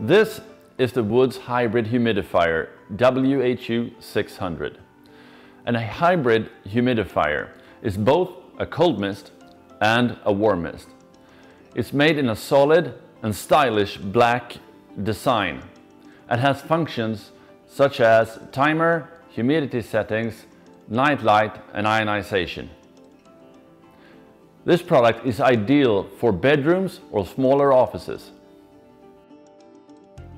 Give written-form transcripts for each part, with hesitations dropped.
This is the Woods hybrid humidifier WHU600. And a hybrid humidifier is both a cold mist and a warm mist. It's made in a solid and stylish black design and has functions such as timer, humidity settings, night light and ionization. This product is ideal for bedrooms or smaller offices.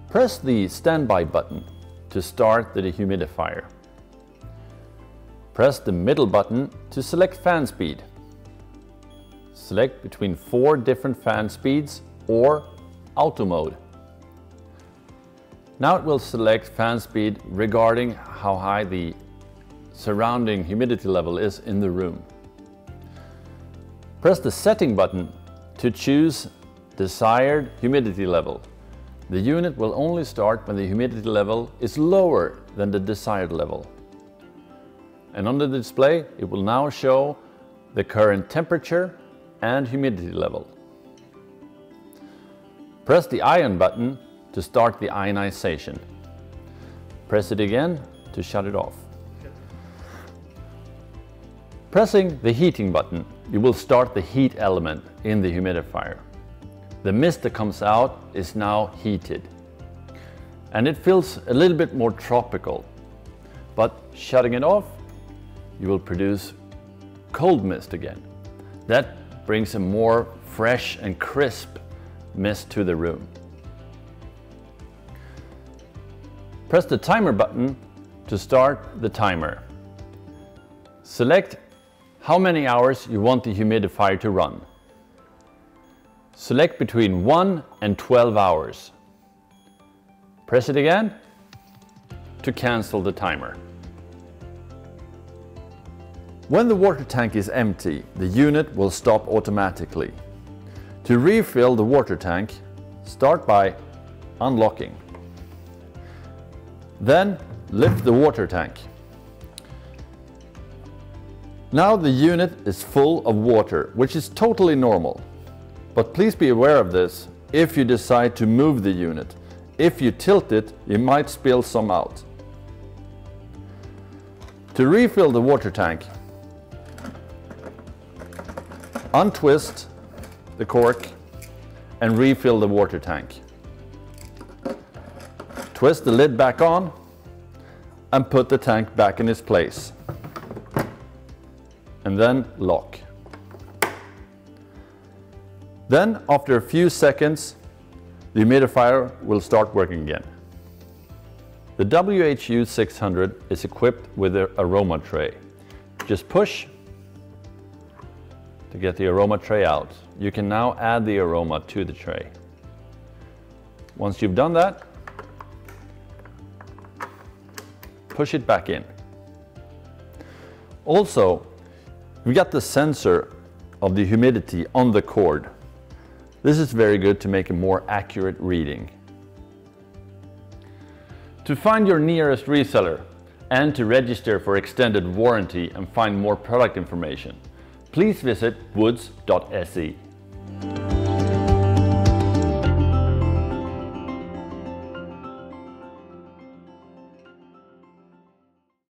Press the standby button to start the dehumidifier. Press the middle button to select fan speed. Select between 4 different fan speeds or auto mode. Now it will select fan speed regarding how high the surrounding humidity level is in the room. Press the setting button to choose desired humidity level. The unit will only start when the humidity level is lower than the desired level. And on the display it will now show the current temperature and humidity level. Press the ion button to start the ionization. Press it again to shut it off. Pressing the heating button, you will start the heat element in the humidifier. The mist that comes out is now heated. And it feels a little bit more tropical. But shutting it off, you will produce cold mist again. That brings a more fresh and crisp mist to the room. Press the timer button to start the timer. Select how many hours you want the humidifier to run. Select between 1 and 12 hours. Press it again to cancel the timer. When the water tank is empty, the unit will stop automatically. To refill the water tank, start by unlocking. Then lift the water tank. Now the unit is full of water, which is totally normal. But please be aware of this if you decide to move the unit. If you tilt it, you might spill some out. To refill the water tank, untwist the cork and refill the water tank. Twist the lid back on and put the tank back in its place. And then lock. Then, after a few seconds, the humidifier will start working again. The WHU600 is equipped with an aroma tray. Just push to get the aroma tray out. You can now add the aroma to the tray. Once you've done that, push it back in. Also, we got the sensor of the humidity on the cord. This is very good to make a more accurate reading. To find your nearest reseller and to register for extended warranty and find more product information, please visit woods.se.